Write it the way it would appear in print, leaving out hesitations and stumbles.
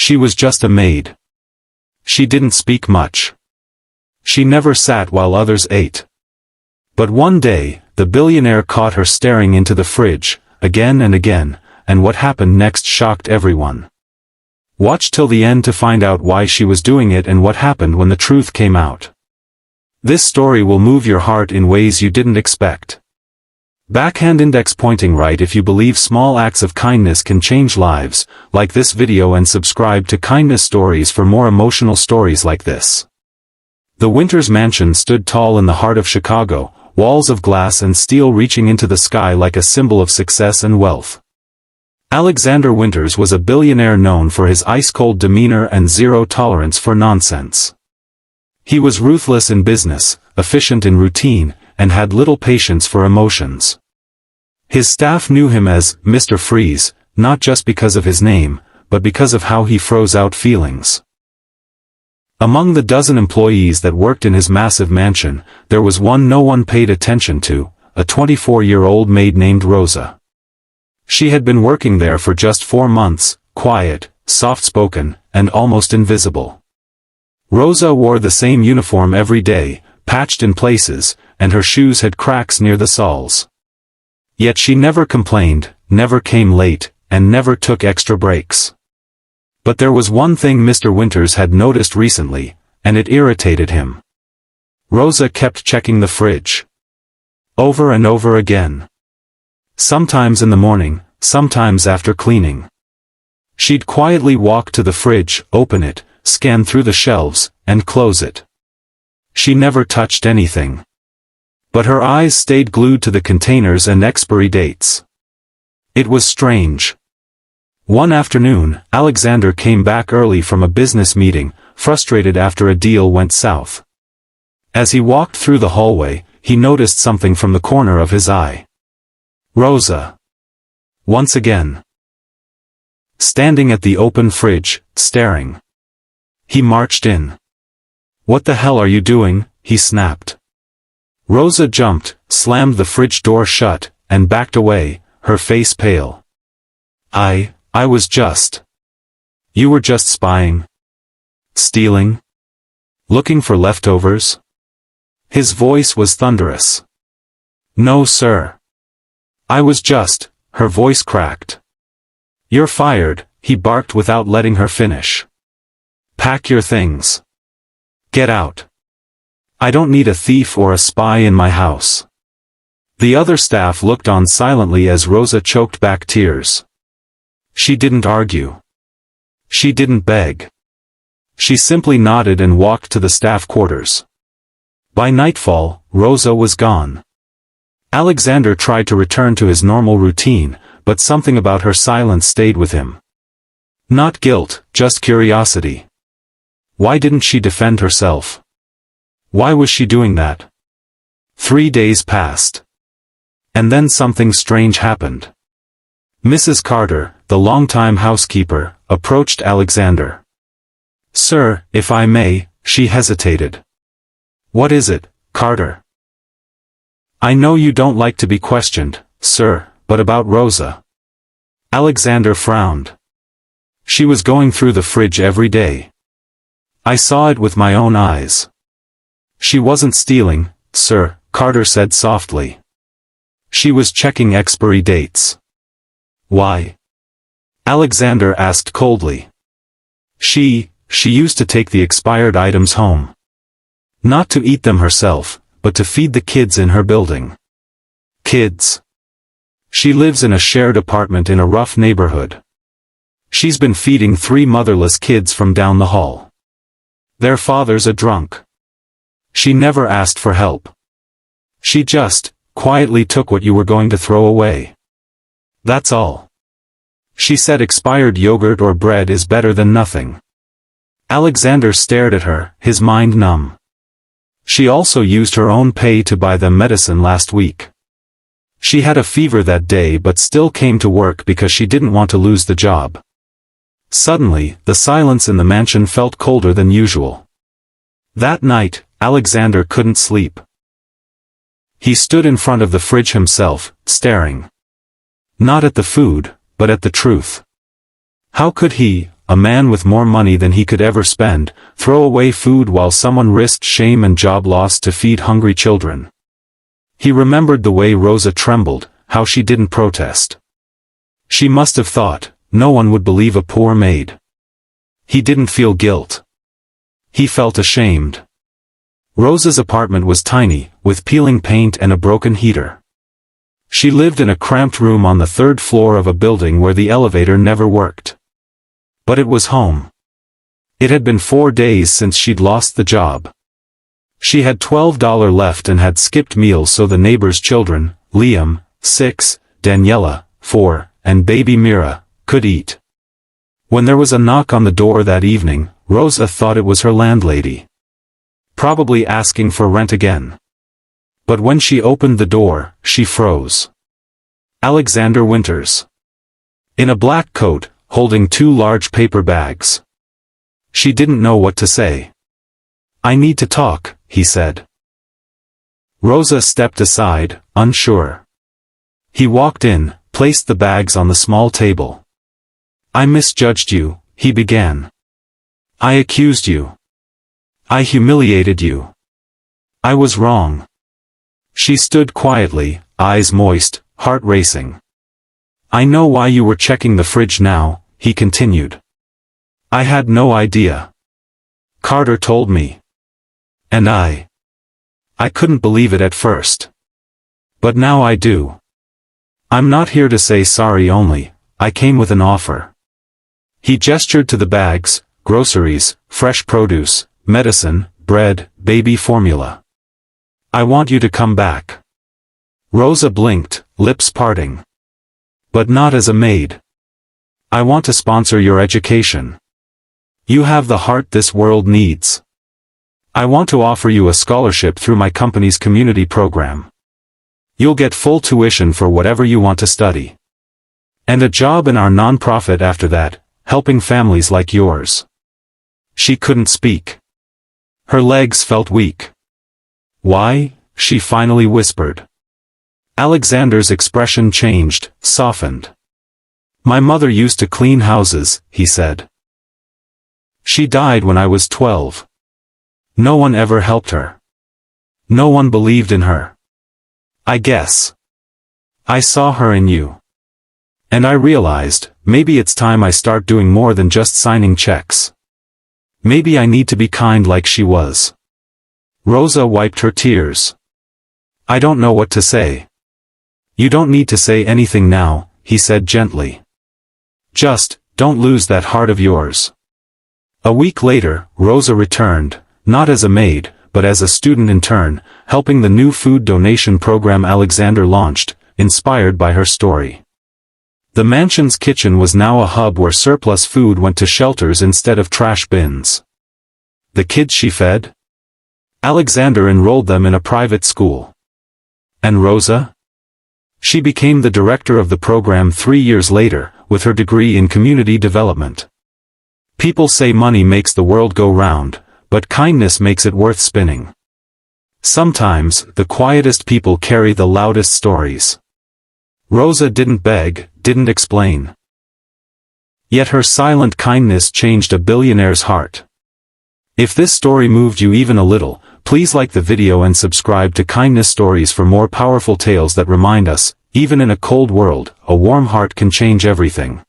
She was just a maid. She didn't speak much. She never sat while others ate. But one day, the billionaire caught her staring into the fridge, again and again, and what happened next shocked everyone. Watch till the end to find out why she was doing it and what happened when the truth came out. This story will move your heart in ways you didn't expect. Backhand index pointing right if you believe small acts of kindness can change lives. Like this video and subscribe to Kindness Stories for more emotional stories like this. The Winters Mansion stood tall in the heart of Chicago, walls of glass and steel reaching into the sky like a symbol of success and wealth. Alexander Winters was a billionaire known for his ice-cold demeanor and zero tolerance for nonsense. He was ruthless in business, efficient in routine, and had little patience for emotions. His staff knew him as Mr. Freeze, not just because of his name, but because of how he froze out feelings. Among the dozen employees that worked in his massive mansion, there was one no one paid attention to, a 24-year-old maid named Rosa. She had been working there for just 4 months, quiet, soft-spoken, and almost invisible. Rosa wore the same uniform every day, patched in places, and her shoes had cracks near the soles. Yet she never complained, never came late, and never took extra breaks. But there was one thing Mr. Winters had noticed recently, and it irritated him. Rosa kept checking the fridge. Over and over again. Sometimes in the morning, sometimes after cleaning. She'd quietly walk to the fridge, open it, scan through the shelves, and close it. She never touched anything. But her eyes stayed glued to the containers and expiry dates. It was strange. One afternoon, Alexander came back early from a business meeting, frustrated after a deal went south. As he walked through the hallway, he noticed something from the corner of his eye. Rosa. Once again. Standing at the open fridge, staring. He marched in. "What the hell are you doing?" he snapped. Rosa jumped, slammed the fridge door shut, and backed away, her face pale. I was just. You were just spying? Stealing? Looking for leftovers?" His voice was thunderous. "No, sir. I was just," her voice cracked. "You're fired," he barked without letting her finish. "Pack your things. Get out. I don't need a thief or a spy in my house." The other staff looked on silently as Rosa choked back tears. She didn't argue. She didn't beg. She simply nodded and walked to the staff quarters. By nightfall, Rosa was gone. Alexander tried to return to his normal routine, but something about her silence stayed with him. Not guilt, just curiosity. Why didn't she defend herself? Why was she doing that? 3 days passed. And then something strange happened. Mrs. Carter, the longtime housekeeper, approached Alexander. "Sir, if I may," she hesitated. "What is it, Carter?" "I know you don't like to be questioned, sir, but about Rosa." Alexander frowned. "She was going through the fridge every day. I saw it with my own eyes." "She wasn't stealing, sir," Carter said softly. "She was checking expiry dates." "Why?" Alexander asked coldly. She used to take the expired items home. Not to eat them herself, but to feed the kids in her building. Kids. She lives in a shared apartment in a rough neighborhood. She's been feeding 3 motherless kids from down the hall. Their father's a drunk. She never asked for help. She just quietly took what you were going to throw away. That's all. She said expired yogurt or bread is better than nothing. Alexander stared at her, his mind numb. She also used her own pay to buy them medicine last week. She had a fever that day but still came to work because she didn't want to lose the job. Suddenly, the silence in the mansion felt colder than usual. That night, Alexander couldn't sleep. He stood in front of the fridge himself, staring. Not at the food, but at the truth. How could he, a man with more money than he could ever spend, throw away food while someone risked shame and job loss to feed hungry children. He remembered the way Rosa trembled, how she didn't protest. She must have thought, no one would believe a poor maid. He didn't feel guilt. He felt ashamed. Rosa's apartment was tiny, with peeling paint and a broken heater. She lived in a cramped room on the third floor of a building where the elevator never worked. But it was home. It had been 4 days since she'd lost the job. She had $12 left and had skipped meals so the neighbors' children, Liam, 6, Daniela, 4, and baby Mira, could eat. When there was a knock on the door that evening, Rosa thought it was her landlady. Probably asking for rent again. But when she opened the door, she froze. Alexander Winters. In a black coat, holding 2 large paper bags. She didn't know what to say. "I need to talk," he said. Rosa stepped aside, unsure. He walked in, placed the bags on the small table. "I misjudged you," he began. "I accused you. I humiliated you. I was wrong." She stood quietly, eyes moist, heart racing. "I know why you were checking the fridge now," he continued. "I had no idea. Carter told me. And I couldn't believe it at first. But now I do. I'm not here to say sorry only, I came with an offer." He gestured to the bags, groceries, fresh produce, medicine, bread, baby formula. "I want you to come back." Rosa blinked, lips parting. "But not as a maid. I want to sponsor your education. You have the heart this world needs. I want to offer you a scholarship through my company's community program. You'll get full tuition for whatever you want to study. And a job in our nonprofit after that, helping families like yours." She couldn't speak. Her legs felt weak. "Why?" she finally whispered. Alexander's expression changed, softened. "My mother used to clean houses," he said. "She died when I was 12. No one ever helped her. No one believed in her. I guess. I saw her in you. And I realized, maybe it's time I start doing more than just signing checks. Maybe I need to be kind like she was." Rosa wiped her tears. "I don't know what to say." "You don't need to say anything now," he said gently. "Just, don't lose that heart of yours." A week later, Rosa returned, not as a maid, but as a student intern, helping the new food donation program Alexander launched, inspired by her story. The mansion's kitchen was now a hub where surplus food went to shelters instead of trash bins. The kids she fed? Alexander enrolled them in a private school. And Rosa? She became the director of the program 3 years later, with her degree in community development. People say money makes the world go round, but kindness makes it worth spinning. Sometimes, the quietest people carry the loudest stories. Rosa didn't beg, didn't explain. Yet her silent kindness changed a billionaire's heart. If this story moved you even a little, please like the video and subscribe to Kindness Stories for more powerful tales that remind us, even in a cold world, a warm heart can change everything.